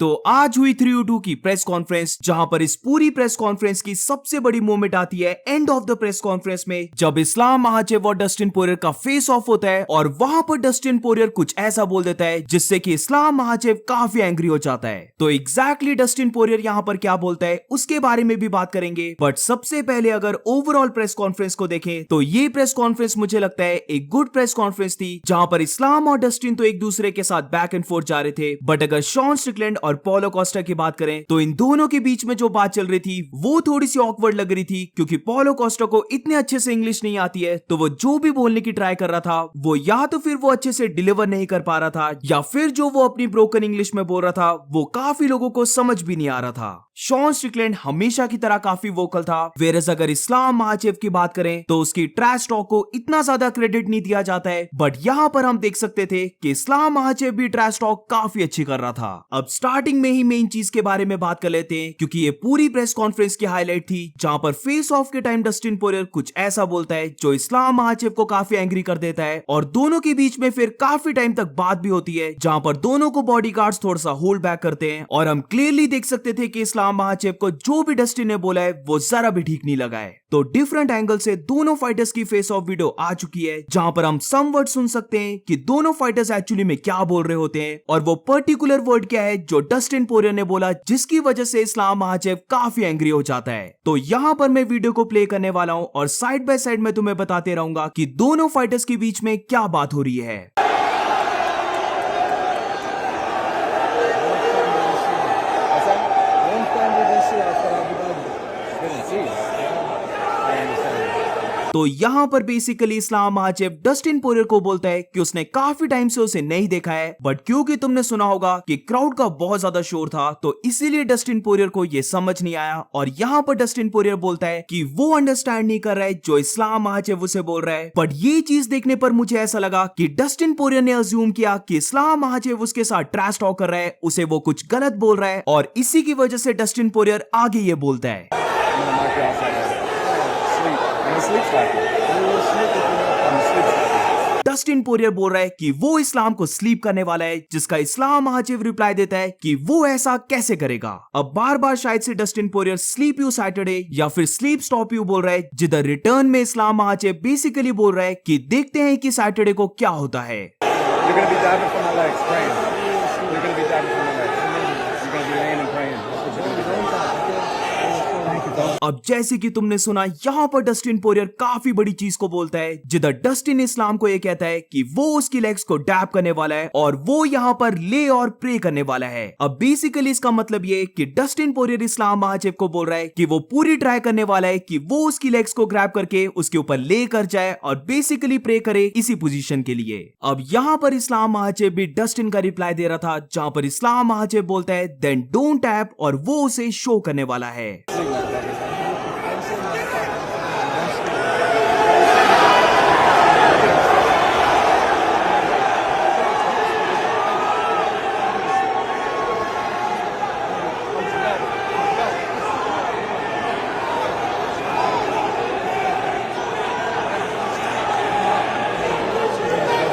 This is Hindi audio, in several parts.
तो आज हुई 302 की प्रेस कॉन्फ्रेंस, जहां पर इस पूरी प्रेस कॉन्फ्रेंस की सबसे बड़ी मोमेंट आती है end of the press conference में, जब इस्लाम महाचेव और डस्टिन पोरियर का फेस ऑफ होता है और वहां पर डस्टिन पोरियर कुछ ऐसा बोल देता है जिससे कि इस्लाम महाचेव काफी एंग्री हो जाता है। तो एग्जैक्टली डस्टिन पोरियर यहाँ पर क्या बोलता है उसके बारे में भी बात करेंगे, बट सबसे पहले अगर ओवरऑल प्रेस कॉन्फ्रेंस को देखें तो ये प्रेस कॉन्फ्रेंस मुझे लगता है एक गुड प्रेस कॉन्फ्रेंस थी, जहां पर इस्लाम और डस्टिन तो एक दूसरे के साथ बैक एंड फोर्थ जा रहे थे, बट अगर शॉन स्ट्रिकलैंड और पॉलो कोस्टा की बात करें तो इन दोनों के बीच में जो बात चल रही थी वो थोड़ी सी ऑकवर्ड लग रही थी, क्योंकि पॉलो कोस्टा को इतने अच्छे से इंग्लिश नहीं आती है, तो वो जो भी बोलने की ट्राई कर रहा था वो या तो फिर वो अच्छे से डिलीवर नहीं कर पा रहा था, या फिर जो वो अपनी ब्रोकन इंग्लिश में बोल रहा था वो काफी लोगों को समझ भी नहीं आ रहा था। शॉन स्ट्रिकलैंड हमेशा की तरह काफी वोकल था, वेरस अगर इस्लाम महाचेव की बात करें तो उसकी ट्रैश टॉक को इतना ज्यादा क्रेडिट नहीं दिया जाता है, बट यहाँ पर हम देख सकते थे कि इस्लाम महाचेव भी ट्रैश टॉक काफी अच्छी कर रहा था। अब स्टार्टिंग में ही मेन चीज के बारे में बात कर लेते हैं, क्योंकि ये पूरी प्रेस कॉन्फ्रेंस की हाईलाइट थी, जहां पर फेस ऑफ के टाइम डस्टिन पोरियर कुछ ऐसा बोलता है जो इस्लाम महाचेव को काफी एंग्री कर देता है, और दोनों के बीच में फिर काफी टाइम तक बात भी होती है, जहां पर दोनों को बॉडीगार्ड्स थोड़ा सा होल्ड बैक करते हैं, और हम क्लियरली देख सकते थे कि इस्लाम महाचेव को जो भी डस्टिन ने बोला है वो जरा भी ठीक नहीं लगा है। तो डिफरेंट एंगल से दोनों फाइटर्स की फेस ऑफ वीडियो आ चुकी है, जहां पर हम सम वर्ड सुन सकते हैं कि दोनों फाइटर्स एक्चुअली में क्या बोल रहे होते हैं, और वो पर्टिकुलर वर्ड क्या है जो डस्टिन पोरियर ने बोला, जिसकी वजह से इस्लाम महाचेव काफी एंग्री हो जाता है। तो यहां पर मैं वीडियो को प्ले करने वाला हूं और साइड बाय साइड में तुम्हें बताते रहूंगा कि दोनों फाइटर्स के बीच में क्या बात हो रही है। तो यहाँ पर बेसिकली इस्लाम महाचेव डस्टिन पोरियर को बोलता है कि उसने काफी टाइम से उसे नहीं देखा है, बट क्योंकि तुमने सुना होगा कि क्राउड का बहुत ज्यादा शोर था तो इसीलिए डस्टिन पोरियर को यह समझ नहीं आया, और यहाँ पर डस्टिन पोरियर बोलता है कि वो अंडरस्टैंड नहीं कर रहा है जो इस्लाम महाचेव उसे बोल रहा है। बट ये चीज देखने पर मुझे ऐसा लगा कि डस्टिन पोरियर ने अज्यूम किया कि इस्लाम महाचेव उसके साथ ट्रैश टॉक कर रहा है, उसे वो कुछ गलत बोल रहा है, और इसी की वजह से डस्टिन पोरियर आगे ये बोलता है। डस्टिन पोरियर बोल रहा है कि वो इस्लाम को स्लीप करने वाला है, जिसका इस्लाम महाचेव रिप्लाई देता है कि वो ऐसा कैसे करेगा। अब बार बार शायद से Dustin Poirier sleep you Saturday या फिर स्लीप स्टॉप यू बोल रहा है, जिधर रिटर्न में इस्लाम महाचेव बेसिकली बोल रहा है कि देखते हैं कि सैटरडे को क्या होता है। अब जैसे कि तुमने सुना, यहाँ पर डस्टिन पोरियर काफी बड़ी चीज को बोलता है, जिधर डस्टिन इस्लाम को ये कहता है कि वो उसकी लेग्स को डैप करने वाला है और वो यहाँ पर ले और प्रे करने वाला है। अब बेसिकली इसका मतलब ये कि डस्टिन पोरियर इस्लाम महाचेव को बोल रहा है कि वो पूरी ट्राई करने वाला है कि वो उसकी लेग्स को ग्रैब करके उसके ऊपर ले कर जाए और बेसिकली प्रे करे इसी पोजीशन के लिए। अब यहाँ पर इस्लाम महाचेव भी डस्टिन का रिप्लाई दे रहा था, जहां पर इस्लाम महाचेव बोलता है देन डोंट टैप, और वो उसे शो करने वाला है।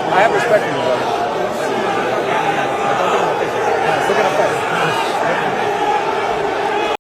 I have respect for you, brother. Look at the face.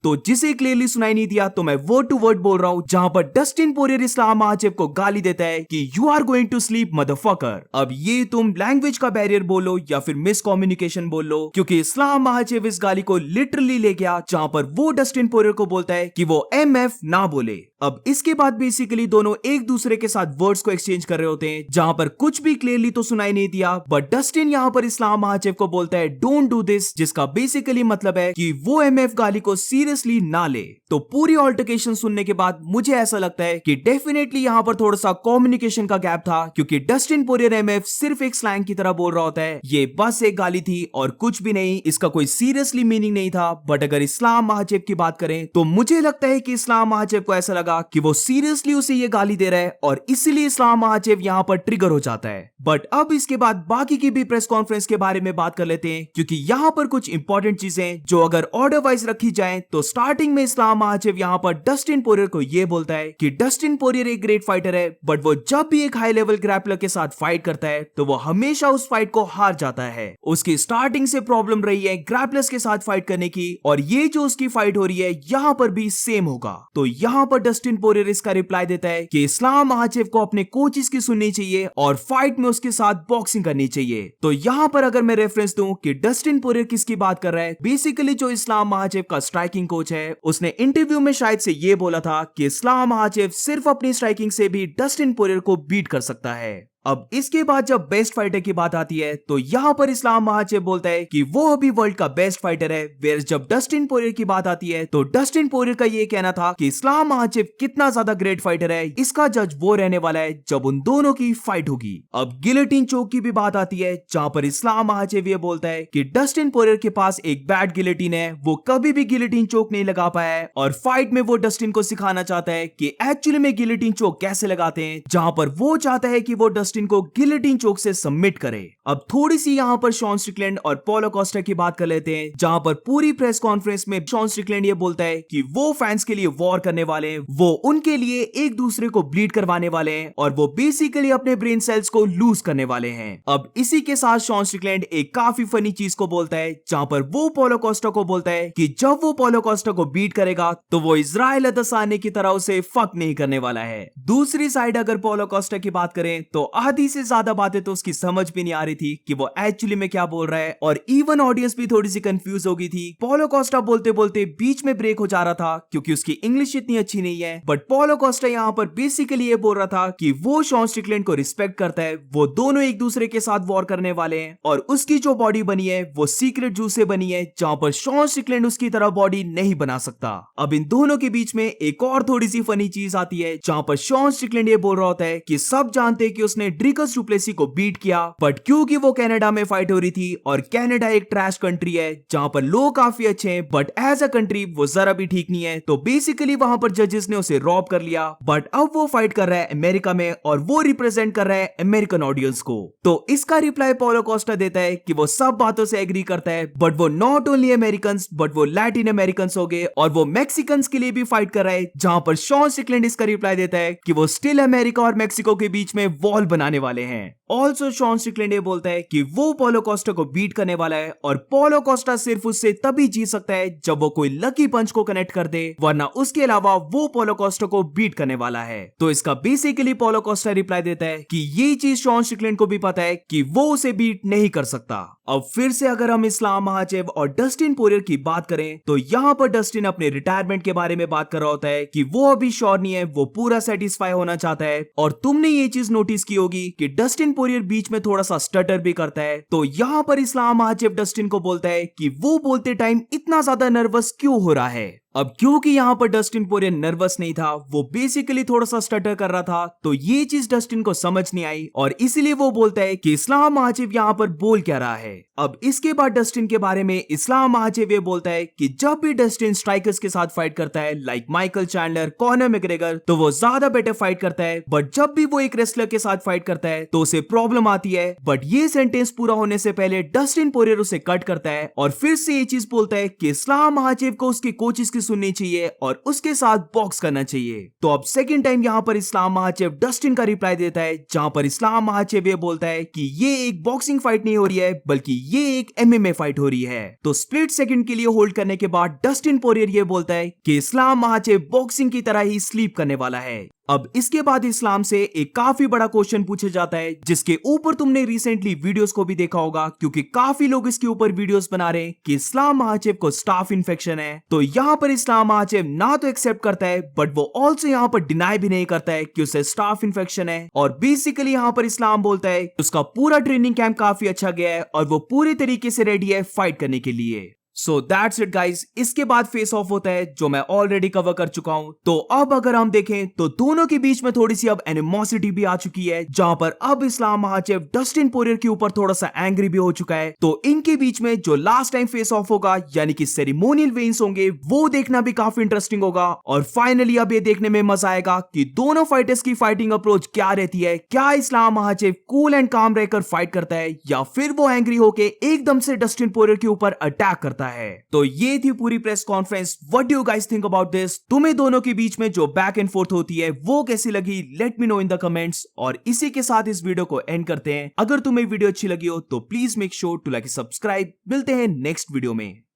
तो जिसे क्लियरली सुनाई नहीं दिया तो मैं वर्ड टू वर्ड बोल रहा हूं, जहां पर डस्टिन पोरियर इस्लाम महाचेव को गाली देता है कि you are going to sleep motherfucker. अब ये तुम लैंग्वेज का बैरियर बोलो या फिर मिस कम्युनिकेशन बोल लो, क्योंकि इस्लाम महाचेव इस गाली को लिटरली ले गया, जहां पर वो डस्टिन पोरियर को बोलता है कि वो MF ना बोले। अब इसके बाद बेसिकली दोनों एक दूसरे के साथ वर्ड्स को एक्सचेंज कर रहे होते हैं, जहां पर कुछ भी क्लियरली तो सुनाई नहीं दिया, बट डस्टिन यहाँ पर इस्लाम महाचेव को बोलता है डोंट डू दिस, जिसका बेसिकली मतलब है कि वो MF गाली को सीरियसली ना ले। तो पूरी ऑल्टरकेशन सुनने के बाद मुझे ऐसा लगता है कि डेफिनेटली यहाँ पर थोड़ा सा कम्युनिकेशन का गैप था, क्योंकि डस्टिन पोरियर MF सिर्फ एक स्लैंग की तरह बोल रहा होता है, ये बस एक गाली थी और कुछ भी नहीं, इसका कोई सीरियसली मीनिंग नहीं था। बट अगर इस्लाम महाचेव की बात करें तो मुझे लगता है कि इस्लाम महाचेव को ऐसा लगा लगा कि वो सीरियसली उसे ये गाली दे रहा है और इसीलिए इस्लाम महाचेव यहाँ पर ट्रिगर हो जाता है। बट अब इसके बाद बाकी की भी प्रेस कॉन्फ्रेंस के बारे में बात कर लेते हैं, क्योंकि यहाँ पर कुछ इंपॉर्टेंट चीजें जो अगर ऑर्डर वाइज रखी जाए तो स्टार्टिंग में इस्लाम महाचेव यहाँ पर डस्टिन पोरियर को ये बोलता है कि डस्टिन पोरियर एक ग्रेट फाइटर है, बट वो जब भी एक हाई लेवल ग्रैपलर के साथ फाइट करता है तो वो हमेशा उस फाइट को हार जाता है। उसकी स्टार्टिंग से प्रॉब्लम रही है ग्रैपलर्स के साथ फाइट करने की, और ये जो उसकी फाइट हो रही है यहाँ पर भी सेम होगा। तो यहाँ पर डस्टिन पोरियर इसका रिप्लाई देता है कि इस्लाम महाचेव को अपने कोचेस की सुननी चाहिए और फाइट में उसके साथ बॉक्सिंग करनी चाहिए। तो यहाँ पर अगर मैं रेफरेंस दूं कि डस्टिन पोरियर किसकी बात कर रहा है, बेसिकली जो इस्लाम महाचेव का स्ट्राइकिंग कोच है उसने इंटरव्यू में शायद से ये बोला था कि इस्लाम महाचेव सिर्फ अपनी स्ट्राइकिंग से भी डस्टिन पोरियर को बीट कर सकता है। अब इसके बाद जब बेस्ट फाइटर की बात आती है तो यहाँ पर इस्लाम महाचेव बोलता है कि वो अभी वर्ल्ड का बेस्ट फाइटर है। वेयर जब डस्टिन पोरियर की बात आती है तो डस्टिन पोरियर का ये कहना था कि इस्लाम महाचेव कितना ज्यादा ग्रेट फाइटर है, इसका जज वो रहने वाला है जब उन दोनों की फाइट होगी। अब गिलेटिन चोक की भी बात आती है, जहाँ पर इस्लाम महाचेव ये बोलता है कि डस्टिन पोरियर के पास एक बैड गिलेटिन है, वो कभी भी गिलेटिन चोक नहीं लगा पाया है, और फाइट में वो डस्टिन को सिखाना चाहता है कि एक्चुअली में गिलेटिन चोक कैसे लगाते हैं, जहाँ पर वो चाहता है कि वो डस्टिन को गिलेटिन चोक से सबमिट करे। अब थोड़ी सी यहाँ पर शॉन स्ट्रिकलैंड और पॉलो कोस्टा की बात कर लेते हैं, जहाँ पर पूरी प्रेस कॉन्फ्रेंस में शॉन स्ट्रिकलैंड ये बोलता है कि वो फैंस के लिए वॉर करने वाले हैं, वो उनके लिए एक दूसरे को ब्लीड करवाने वाले हैं, और वो बेसिकली अपने ब्रेन सेल्स को लूज करने वाले हैं। अब इसी के साथ शॉन स्ट्रिकलैंड एक काफी फनी चीज को बोलता है, जहाँ पर वो पॉलो कोस्टा को बोलता है कि जब वो पॉलो कोस्टा को बीट करेगा तो वो इजराइल अदसाने की तरह उसे फक नहीं करने वाला है। दूसरी साइड अगर पॉलो कोस्टा की बात करें तो आधी से ज्यादा बातें तो उसकी समझ भी नहीं आ रही थी कि वो एक्चुअली में क्या बोल रहा है, और इवन ऑडियंस भी थोड़ी सी कंफ्यूज हो गई थी। पॉलो कोस्टा बोलते बोलते बीच में ब्रेक हो जा रहा था क्योंकि उसकी इंग्लिश इतनी अच्छी नहीं है, बट पॉलो कोस्टा यहाँ पर बेसिकली ये बोल रहा था कि वो शॉन स्ट्रिकलैंड को रिस्पेक्ट करता है, वो दोनों एक दूसरे के साथ वॉर करने वाले हैं, और उसकी जो बॉडी बनी है वो सीक्रेट जूस से बनी है, जहाँ पर शॉन स्ट्रिकलैंड उसकी तरह बॉडी नहीं बना सकता। अब इन दोनों के बीच में एक और थोड़ी सी फनी चीज आती है, जहाँ पर शॉन स्ट्रिकलैंड ये बोल रहा होता है कि सब जानते हैं कि उसने ड्रिकस डुप्लेसी को बीट किया, बट क्योंकि वो कनाडा में फाइट हो रही थी, और कनाडा एक ट्रैश कंट्री है जहां पर लोग काफी अच्छे हैं, बट एज अ कंट्री वो जरा भी ठीक नहीं है, तो बेसिकली वहां पर जजेस ने उसे रॉब कर लिया। बट अब वो फाइट कर रहा है अमेरिका में और वो रिप्रेजेंट कर रहा है अमेरिकन ऑडियंस को। तो इसका रिप्लाई पॉलो कोस्टा देता है कि वो सब बातों से एग्री करता है, बट वो नॉट ओनली अमेरिकन बट वो लैटिन अमेरिकन हो गए और वो मैक्सिकन्स के लिए भी फाइट कर रहा है, जहां पर शॉन स्ट्रिकलैंड इसका रिप्लाई देता है कि वो स्टिल अमेरिका और मैक्सिको के बीच में वॉल बनाने वाले हैं। ऑल्सो शॉन स्ट्रिकलैंड ये बोलता है कि वो पॉलो कोस्टा को बीट करने वाला है, और पॉलो कोस्टा सिर्फ उससे तभी जीत सकता है जब वो कोई लकी पंच को कनेक्ट कर दे, वरना उसके अलावा वो पॉलो कोस्टा को बीट करने वाला है। तो इसका बेसिकली पॉलो कोस्टा रिप्लाई देता है कि ये चीज शॉन स्ट्रिकलैंड को भी पता है कि वो उसे बीट नहीं कर सकता। अब फिर से अगर हम इस्लाम महाचेव और डस्टिन पोरियर की बात करें तो यहाँ पर डस्टिन अपने रिटायरमेंट के बारे में बात कर रहा होता है कि वो अभी श्योर नहीं है, वो पूरा सेटिस्फाई होना चाहता है। और तुमने ये चीज नोटिस की होगी कि डस्टिन पोरियर बीच में थोड़ा सा स्टटर भी करता है। तो यहाँ पर इस्लाम महाचेव डस्टिन को बोलता है कि वो बोलते टाइम इतना ज्यादा नर्वस क्यों हो रहा है। अब क्योंकि यहाँ पर डस्टिन पोरियर नर्वस नहीं था, वो बेसिकली थोड़ा सा स्टटर कर रहा था, तो ये चीज डस्टिन को समझ नहीं आई और इसीलिए वो बोलता है कि इस्लाम महाचेव यहाँ पर बोल क्या रहा है। अब इसके बाद डस्टिन के बारे में इस्लाम महाचेव ये बोलता है कि जब भी डस्टिन स्ट्राइकर्स के साथ फाइट करता है like Michael Chandler, Conor McGregor, तो वो ज्यादा बेटर फाइट करता है, बट जब भी वो एक रेसलर के साथ फाइट करता है तो उसे प्रॉब्लम आती है। बट ये सेंटेंस पूरा होने से पहले डस्टिन पोरियर उसे कट करता है और फिर से ये चीज बोलता है कि इस्लाम महाचेव को उसके कोचेस की सुननी चाहिए और उसके साथ बॉक्स करना चाहिए। तो अब सेकंड टाइम यहाँ पर इस्लाम महाचेव डस्टिन का रिप्लाई देता है, जहां पर इस्लाम महाचेव ये बोलता है कि ये एक बॉक्सिंग फाइट नहीं हो रही है बल्कि ये एक एमएमए फाइट हो रही है। तो स्प्लिट सेकंड के लिए होल्ड करने के बाद डस्टिन पोरियर ये बोलता है कि इस्लाम महाचेव बॉक्सिंग की तरह ही स्लीप करने वाला है। अब इसके बाद इस्लाम से एक काफी बड़ा क्वेश्चन पूछा जाता है, जिसके ऊपर तुमने रिसेंटली वीडियोस को भी देखा होगा, क्योंकि काफी लोग इसके ऊपर वीडियोस बना रहे हैं कि इस्लाम महाचेव को स्टाफ इन्फेक्शन है। तो यहाँ पर इस्लाम महाचेव ना तो एक्सेप्ट करता है, बट वो ऑल्सो यहाँ पर डिनाई भी नहीं करता है कि उसे स्टाफ इन्फेक्शन है। और बेसिकली यहाँ पर इस्लाम बोलता है उसका पूरा ट्रेनिंग कैंप काफी अच्छा गया है और वो पूरे तरीके से रेडी है फाइट करने के लिए। सो दैट्स इट गाइस, इसके बाद फेस ऑफ होता है जो मैं ऑलरेडी कवर कर चुका हूं। तो अब अगर हम देखें तो दोनों के बीच में थोड़ी सी अब एनिमोसिटी भी आ चुकी है, जहां पर अब इस्लाम महाचेव डस्टिन पोरियर के ऊपर थोड़ा सा एंग्री भी हो चुका है। तो इनके बीच में जो लास्ट टाइम फेस ऑफ होगा यानी कि सेरेमोनियल वेन्स होंगे, वो देखना भी काफी इंटरेस्टिंग होगा। और फाइनली अब ये देखने में मजा आएगा कि दोनों फाइटर्स की फाइटिंग अप्रोच क्या रहती है। क्या इस्लाम महाचेव कूल एंड काम रहकर फाइट करता है या फिर वो एंग्री होके एकदम से डस्टिन पोरियर के ऊपर अटैक करता है। तो ये थी पूरी press conference. What do you guys think about this? तुम्हें दोनों के बीच में जो बैक एंड फोर्थ होती है वो कैसी लगी? Let me know in the comments. और इसी के साथ इस वीडियो को एंड करते हैं। अगर तुम्हें वीडियो अच्छी लगी हो तो please make sure to like subscribe. मिलते हैं नेक्स्ट वीडियो में।